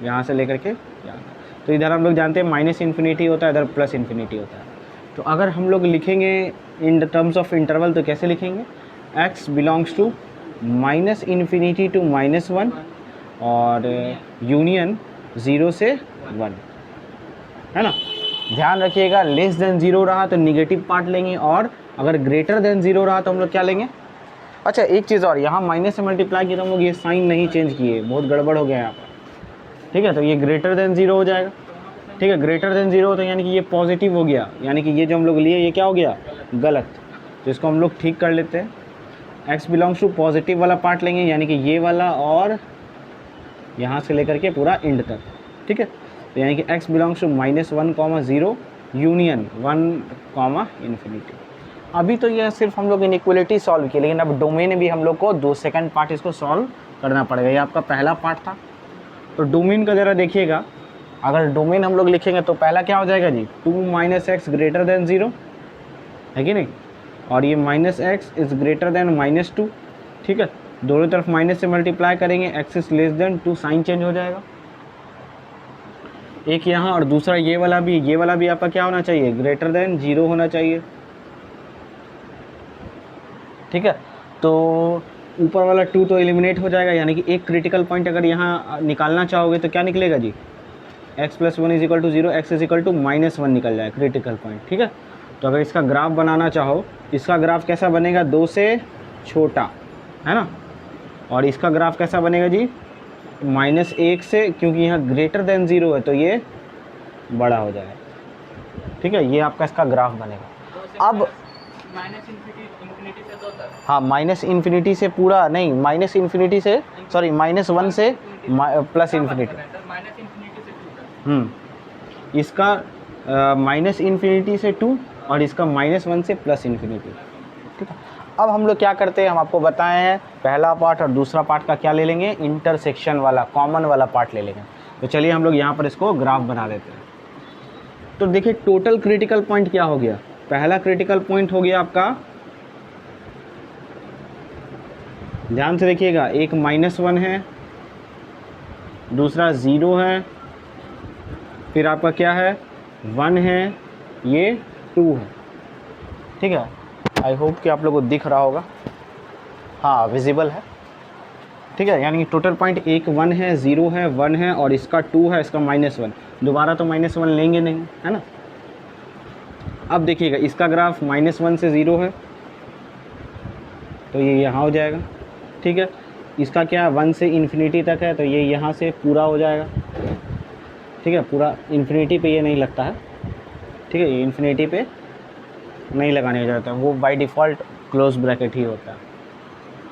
यहाँ से लेकर के यहाँ। तो इधर हम लोग जानते हैं -∞ होता है, इधर +∞ होता है। तो अगर हम लोग लिखेंगे इन टर्म्स ऑफ इंटरवल तो कैसे लिखेंगे, x बिलोंग्स टू -∞ to -1 और यूनियन 0 से 1, है ना। ध्यान रखिएगा, <0 रहा तो निगेटिव पार्ट लेंगे, और अगर >0 रहा तो हम लोग क्या लेंगे। अच्छा एक चीज़ और, यहाँ माइनस से मल्टीप्लाई किया तो हम लोग ये साइन नहीं चेंज किए, बहुत गड़बड़ हो गया यहाँ पर। ठीक है, तो ये >0 हो जाएगा। ठीक है, >0 तो यानी कि ये पॉजिटिव हो गया, यानी कि ये जो हम लोग लिए ये क्या हो गया, गलत। तो इसको हम लोग ठीक कर लेते हैं। x बिलोंग्स टू पॉजिटिव वाला पार्ट लेंगे, यानी कि ये वाला, और यहाँ से लेकर के पूरा एंड तक। ठीक है, तो यानी कि x बिलोंग्स टू -1, 0 यूनियन 1, ∞। अभी तो यह सिर्फ हम लोग इनइक्वलिटी सॉल्व की, लेकिन अब डोमेन भी हम लोग को 2 सेकंड पार्ट इसको सॉल्व करना पड़ेगा। ये आपका पहला पार्ट था। तो डोमेन का ज़रा देखिएगा, अगर डोमेन हम लोग लिखेंगे तो पहला क्या हो जाएगा जी, 2 - x ग्रेटर देन 0 है कि नहीं, और ये -x इज़ ग्रेटर देन -2, ठीक है। दोनों तरफ माइनस से मल्टीप्लाई करेंगे, x is less than 2, sign change हो जाएगा। एक यहाँ और दूसरा ये वाला भी आपका क्या होना चाहिए, ग्रेटर देन 0 होना चाहिए, ठीक है। तो ऊपर वाला 2 तो एलिमिनेट हो जाएगा, यानी कि एक क्रिटिकल पॉइंट अगर यहाँ निकालना चाहोगे तो क्या निकलेगा जी, x + 1 = 0, x = -1 निकल जाए क्रिटिकल पॉइंट, ठीक है। तो अगर इसका ग्राफ बनाना चाहो, इसका ग्राफ कैसा बनेगा, 2 से छोटा है ना, और इसका ग्राफ कैसा बनेगा जी, -1 से, क्योंकि यहाँ ग्रेटर देन 0 है तो ये बड़ा हो जाएगा, ठीक है। ये आपका इसका ग्राफ बनेगा। अब हाँ, -∞ से पूरा नहीं, -∞ से, सॉरी -1 से +∞, इसका -∞ से 2 और इसका -1 से +∞, ठीक है। अब हम लोग क्या करते हैं, हम आपको बताए हैं पहला पार्ट और दूसरा पार्ट का क्या ले लेंगे, इंटरसेक्शन वाला कॉमन वाला पार्ट ले लेंगे। तो चलिए हम लोग यहाँ पर इसको ग्राफ बना देते हैं। तो देखिए टोटल क्रिटिकल पॉइंट क्या हो गया, पहला क्रिटिकल पॉइंट हो गया आपका, ध्यान से देखिएगा, एक -1 है, दूसरा 0 है, फिर आपका क्या है 1 है, ये 2 है, ठीक है। आई होप कि आप लोगों को दिख रहा होगा, हाँ विजिबल है, ठीक है। यानी कि टोटल पॉइंट एक 1 है, 0 है, 1 है और इसका 2 है, इसका -1, दोबारा तो -1 लेंगे नहीं, है ना। अब देखिएगा इसका ग्राफ -1 से 0 है तो ये यहाँ हो जाएगा, ठीक है। इसका क्या 1 से इन्फिनिटी तक है तो ये यहाँ से पूरा हो जाएगा, ठीक है। पूरा इन्फिनिटी पे ये नहीं लगता है, ठीक है, ये इन्फिनिटी पे नहीं लगाने की जरूरत है, वो बाय डिफ़ॉल्ट क्लोज ब्रैकेट ही होता है।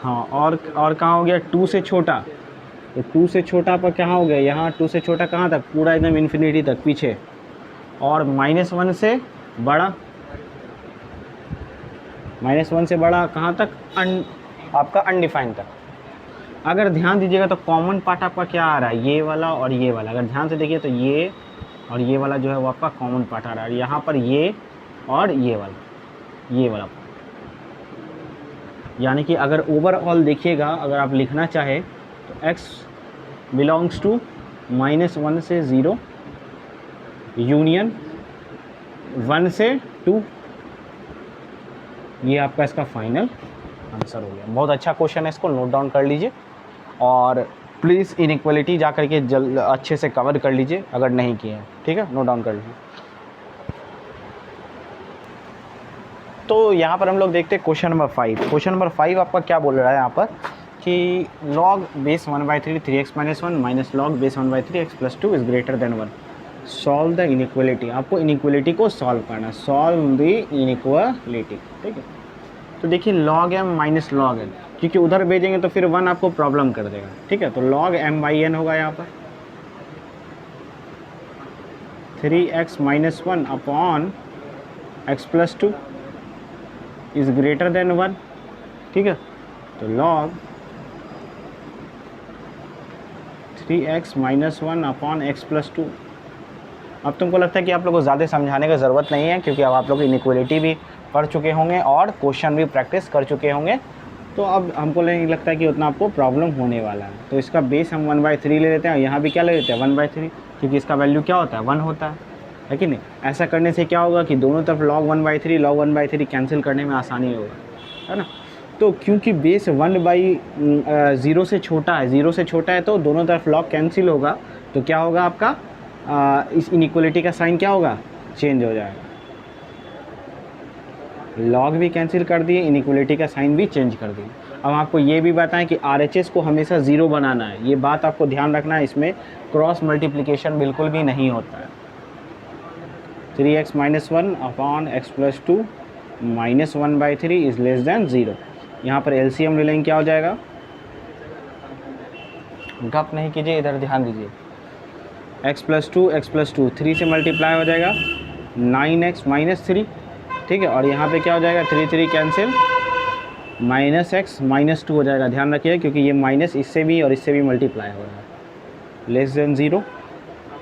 हाँ, और कहाँ हो गया, 2 से छोटा, तो 2 से छोटा पर कहाँ हो गया, यहाँ 2 से छोटा कहाँ तक, पूरा एकदम इन्फिनिटी तक पीछे, और -1 से बड़ा, -1 से बड़ा कहाँ तक, आपका अनडिफाइंड तक। अगर ध्यान दीजिएगा तो कॉमन पार्ट आपका क्या आ रहा है, ये वाला और ये वाला, अगर ध्यान से देखिए तो ये और ये वाला जो है वो आपका कॉमन पार्ट आ रहा है, यहाँ पर ये और ये वाला, यानी कि अगर ओवरऑल देखिएगा, अगर आप लिखना चाहे तो x बिलोंग्स टू -1 से 0 यूनियन 1 से 2, ये आपका इसका फाइनल आंसर हो गया। बहुत अच्छा क्वेश्चन है, इसको नोट डाउन कर लीजिए और प्लीज़ इनइक्वालिटी जा करके अच्छे से कवर कर लीजिए अगर नहीं किए हैं, ठीक है, नोट डाउन कर लीजिए। तो यहाँ पर हम लोग देखते हैं क्वेश्चन नंबर 5। क्वेश्चन नंबर 5 आपका क्या बोल रहा है यहाँ पर कि log base 1/3 3x - 1 minus log base 1/3 x + 2 is greater then 1, solve the inequality. आपको इनइक्वालिटी को सॉल्व करना है, सॉल्व द इनइक्वालिटी, ठीक है। तो देखिए log m minus log n, क्योंकि उधर भेजेंगे तो फिर 1 आपको प्रॉब्लम कर देगा, ठीक है। तो log m/n होगा यहाँ पर 3x - 1 upon x + 2 is greater then 1, ठीक है। तो log 3x - 1 अपॉन x + 2। अब तुमको लगता है कि आप लोगों को ज़्यादा समझाने का ज़रूरत नहीं है, क्योंकि अब आप लोग इनइक्वालिटी भी पढ़ चुके होंगे और क्वेश्चन भी प्रैक्टिस कर चुके होंगे, तो अब हमको नहीं लगता है कि उतना आपको प्रॉब्लम होने वाला है। तो इसका बेस हम 1/3 ले लेते हैं, यहाँ भी क्या ले लेते हैं 1/3, क्योंकि इसका वैल्यू क्या होता है 1 होता है कि नहीं। ऐसा करने से क्या होगा कि दोनों तरफ log 1/3 कैंसिल करने में आसानी होगा, है ना। तो क्योंकि बेस 1/0 से छोटा है, 0 से छोटा है तो दोनों तरफ log कैंसिल होगा, तो क्या होगा आपका इस इनइक्वालिटी का साइन क्या होगा, चेंज हो जाएगा। log भी कैंसिल कर दिए, इनइक्वालिटी का साइन भी चेंज कर दिए। अब आपको ये भी बताएं कि RHS को हमेशा 0 बनाना है, ये बात आपको ध्यान रखना है, इसमें क्रॉस मल्टीप्लिकेशन बिल्कुल भी नहीं होता है। 3x - 1 upon x + 2 minus 1/3 is less then 0। यहाँ पर LCM ले लेंगे, क्या हो जाएगा, गप नहीं कीजिए, इधर ध्यान दीजिए, x + 2 3 से मल्टीप्लाई हो जाएगा 9x - 3 ठीक है, और यहाँ पे क्या हो जाएगा, 3 3 कैंसिल, -x -2 हो जाएगा। ध्यान रखिए क्योंकि ये माइनस इससे भी और इससे भी मल्टीप्लाई हो रहा है, लेस देन 0।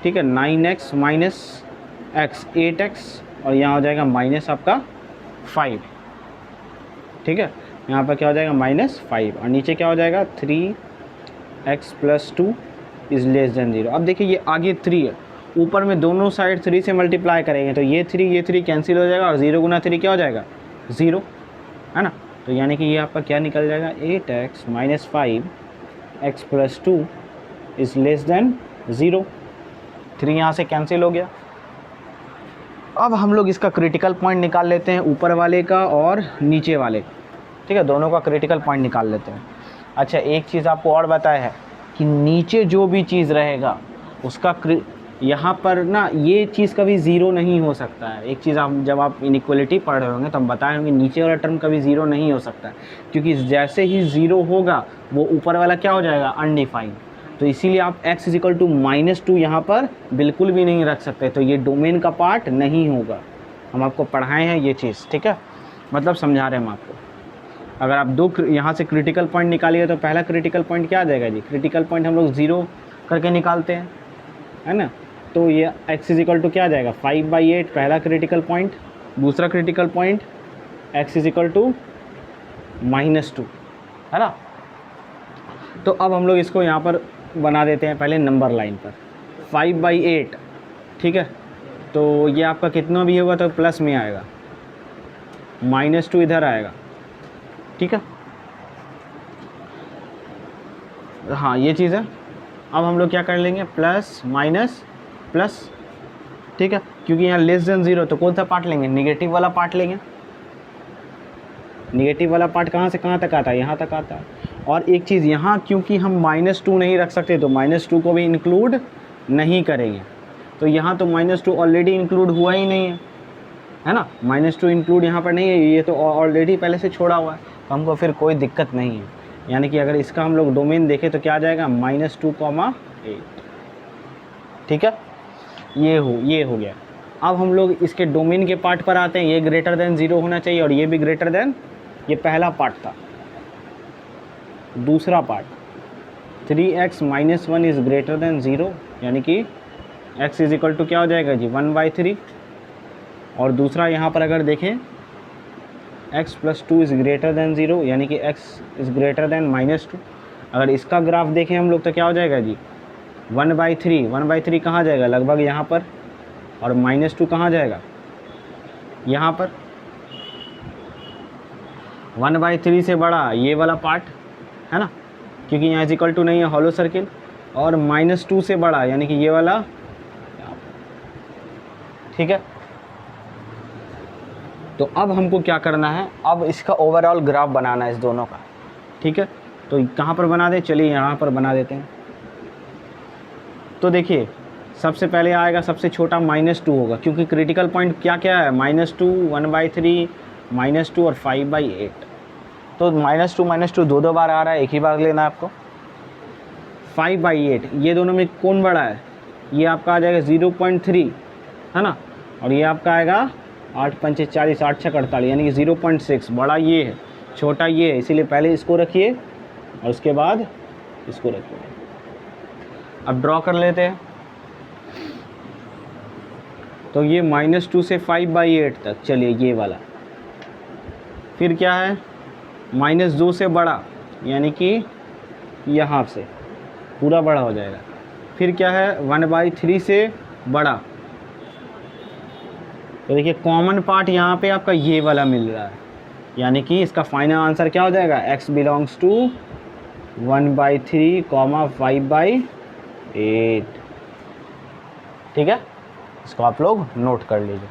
ठीक है, 9x -x 8x, और यहाँ हो जाएगा माइनस आपका 5। ठीक है, यहाँ पर क्या हो जाएगा -5, और नीचे क्या हो जाएगा 3x + 2 इज़ लेस देन 0। अब देखिए ये आगे 3 है, ऊपर में दोनों साइड 3 से मल्टीप्लाई करेंगे तो ये 3 कैंसिल हो जाएगा, और 0 गुना 3 क्या हो जाएगा 0, है ना। तो यानी कि ये आपका क्या निकल जाएगा 8x - 5x + 2 is less then 0। 3 यहाँ से कैंसिल हो गया। अब हम लोग इसका क्रिटिकल पॉइंट निकाल लेते हैं, ऊपर वाले का और नीचे वाले, ठीक है, दोनों का क्रिटिकल पॉइंट निकाल लेते हैं। अच्छा, एक चीज़ आपको और बताया है कि नीचे जो भी चीज़ रहेगा उसका यहाँ पर ना ये चीज़ कभी ज़ीरो नहीं हो सकता है। एक चीज़ आप जब आप इनइक्वलिटी पढ़ रहे होंगे तो हम बताए होंगे नीचे वाला टर्म कभी ज़ीरो नहीं हो सकता है, क्योंकि जैसे ही ज़ीरो होगा वो ऊपर वाला क्या हो जाएगा अनडिफाइंड। तो इसीलिए आप x = -2 यहाँ पर बिल्कुल भी नहीं रख सकते, तो ये डोमेन का पार्ट नहीं होगा। हम आपको पढ़ाए हैं ये चीज़, ठीक है, मतलब समझा रहे हैं हम आपको। अगर आप दो यहाँ से क्रिटिकल पॉइंट निकालिए तो पहला क्रिटिकल पॉइंट क्या आ जाएगा जी, क्रिटिकल पॉइंट हम लोग 0 करके निकालते हैं, है ना। तो ये x = क्या आ जाएगा 5/8 पहला क्रिटिकल पॉइंट, दूसरा क्रिटिकल पॉइंट x = -2, है ना। तो अब हम लोग इसको यहाँ पर बना देते हैं पहले नंबर लाइन पर 5/8, ठीक है। तो ये आपका कितना भी होगा तो प्लस में आएगा, -2 इधर आएगा, ठीक है। हाँ ये चीज़ है। अब हम लोग क्या कर लेंगे प्लस माइनस प्लस, ठीक है, क्योंकि यहाँ लेस देन 0 तो कौन सा पार्ट लेंगे, निगेटिव वाला पार्ट लेंगे। निगेटिव वाला पार्ट कहाँ से कहाँ तक आता है, यहाँ तक आता है। और एक चीज़ यहाँ क्योंकि हम -2 नहीं रख सकते तो -2 को भी इंक्लूड नहीं करेंगे, तो यहाँ तो -2 ऑलरेडी इंक्लूड हुआ ही नहीं है ना। -2 इंक्लूड यहाँ पर नहीं है, ये तो ऑलरेडी पहले से छोड़ा हुआ है, तो हमको फिर कोई दिक्कत नहीं है। यानी कि अगर इसका हम लोग डोमेन देखें तो क्या आ जाएगा -2,8, ठीक है, ये हो गया। अब हम लोग इसके डोमेन के पार्ट पर आते हैं। ये ग्रेटर देन 0 होना चाहिए और ये भी ग्रेटर देन, ये पहला पार्ट था। दूसरा part 3x - 1 is greater then 0, यानी कि x = क्या हो जाएगा जी 1/3। और दूसरा यहाँ पर अगर देखें x + 2 इज़ ग्रेटर देन 0, यानी कि x इज़ ग्रेटर देन -2। अगर इसका ग्राफ देखें हम लोग तो क्या हो जाएगा जी 1/3। 1/3 कहाँ जाएगा, लगभग यहाँ पर, और -2 कहाँ जाएगा, यहाँ पर। 1/3 से बड़ा ये वाला पार्ट, है ना, क्योंकि यहाँ = नहीं है हॉलो सर्किल, और -2 से बड़ा यानी कि ये वाला, ठीक है। तो अब हमको क्या करना है, अब इसका ओवरऑल ग्राफ बनाना है इस दोनों का, ठीक है। तो कहाँ पर बना दें, चलिए यहाँ पर बना देते हैं। तो देखिए सबसे पहले आएगा सबसे छोटा -2 होगा, क्योंकि क्रिटिकल पॉइंट क्या क्या है -2, 1/3, -2 और 5/8। तो -2 दो बार आ रहा है, एक ही बार लेना है आपको। 5/8 ये दोनों में कौन बड़ा है, ये आपका आ जाएगा 0.3, है ना, और ये आपका आएगा 8 × 5 = 40, 8 × 6 = 48, यानी कि 0.6 बड़ा ये है, छोटा ये है, इसीलिए पहले इसको रखिए और उसके बाद इसको रखिए। अब ड्रॉ कर लेते हैं। तो ये -2 से 5/8 तक, चलिए ये वाला। फिर क्या है -2 से बड़ा, यानी कि यहाँ से पूरा बड़ा हो जाएगा। फिर क्या है 1/3 से बड़ा, तो देखिए कॉमन पार्ट यहाँ पे आपका ये वाला मिल रहा है, यानी कि इसका फाइनल आंसर क्या हो जाएगा x बिलोंग्स टू 1/3, 5/8, ठीक है। इसको आप लोग नोट कर लीजिए।